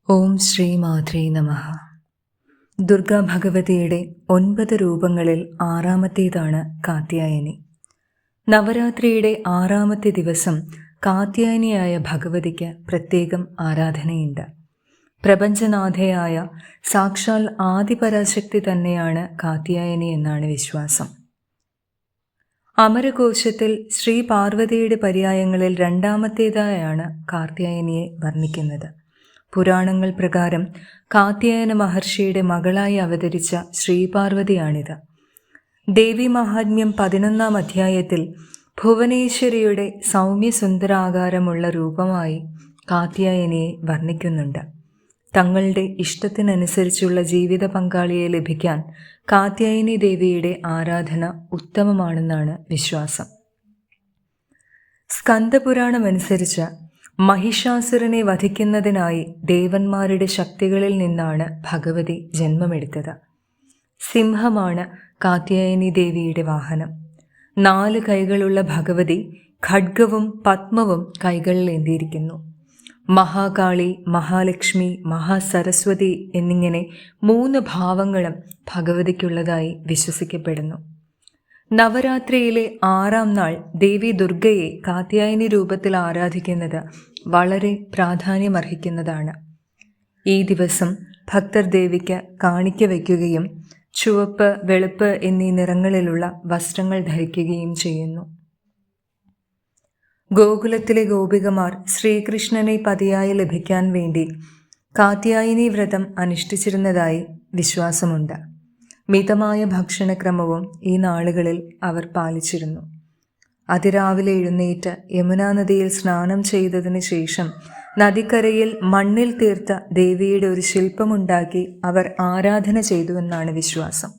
ഓം ശ്രീ മാത്രേ നമഃ. ദുർഗാ ഭഗവതിയുടെ 9 രൂപങ്ങളിൽ 6-ാമത്തേതാണ് കാത്യായനി. നവരാത്രിയുടെ 6-ാമത്തെ ദിവസം കാത്യായനിയായ ഭഗവതിക്ക് പ്രത്യേകം ആരാധനയുണ്ട്. പ്രപഞ്ചനാഥയായ സാക്ഷാൽ ആദിപരാശക്തി തന്നെയാണ് കാത്യായനി എന്നാണ് വിശ്വാസം. അമരകോശത്തിൽ ശ്രീ പാർവതിയുടെ പര്യായങ്ങളിൽ 2-ാമത്തേതായാണ് കാത്യായനിയെ വർണ്ണിക്കുന്നത്. പുരാണങ്ങൾ പ്രകാരം കാത്യായന മഹർഷിയുടെ മകളായി അവതരിച്ച ശ്രീപാർവതിയാണിത്. ദേവി മഹാത്മ്യം 11-ാം അധ്യായത്തിൽ ഭുവനേശ്വരിയുടെ സൗമ്യസുന്ദരാകാരമുള്ള രൂപമായി കാത്യായനിയെ വർണ്ണിക്കുന്നുണ്ട്. തങ്ങളുടെ ഇഷ്ടത്തിനനുസരിച്ചുള്ള ജീവിത പങ്കാളിയെ ലഭിക്കാൻ കാത്യായനി ദേവിയുടെ ആരാധന ഉത്തമമാണെന്നാണ് വിശ്വാസം. സ്കന്ദപുരാണമനുസരിച്ച് മഹിഷാസുരനെ വധിക്കുന്നതിനായി ദേവന്മാരുടെ ശക്തികളിൽ നിന്നാണ് ഭഗവതി ജന്മമെടുത്തത്. സിംഹമാണ് കാത്യായനി ദേവിയുടെ വാഹനം. 4 കൈകളുള്ള ഭഗവതി ഖഡ്ഗവും പത്മവും കൈകളിലേന്തിയിരിക്കുന്നു. മഹാകാളി, മഹാലക്ഷ്മി, മഹാസരസ്വതി എന്നിങ്ങനെ 3 ഭാവങ്ങളും ഭഗവതിക്കുള്ളതായി വിശ്വസിക്കപ്പെടുന്നു. നവരാത്രിയിലെ 6-ാം നാൾ ദേവി ദുർഗയെ കാത്യായനി രൂപത്തിൽ ആരാധിക്കുന്നത് വളരെ പ്രാധാന്യമർഹിക്കുന്നതാണ്. ഈ ദിവസം ഭക്തർ ദേവിക്ക് കാണിക്ക വയ്ക്കുകയും ചുവപ്പ്, വെളുപ്പ് എന്നീ നിറങ്ങളിലുള്ള വസ്ത്രങ്ങൾ ധരിക്കുകയും ചെയ്യുന്നു. ഗോകുലത്തിലെ ഗോപികമാർ ശ്രീകൃഷ്ണനെ പതിയായി ലഭിക്കാൻ വേണ്ടി കാത്യായനി വ്രതം അനുഷ്ഠിച്ചിരുന്നതായി വിശ്വാസമുണ്ട്. മിതമായ ഭക്ഷണക്രമവും ഈ നാളുകളിൽ അവർ പാലിച്ചിരുന്നു. അതിരാവിലെ എഴുന്നേറ്റ് യമുനാ നദിയിൽ സ്നാനം ചെയ്തതിന് ശേഷം നദിക്കരയിൽ മണ്ണിൽ തീർത്ത ദേവിയുടെ ഒരു ശില്പമുണ്ടാക്കി അവർ ആരാധന ചെയ്തുവെന്നാണ് വിശ്വാസം.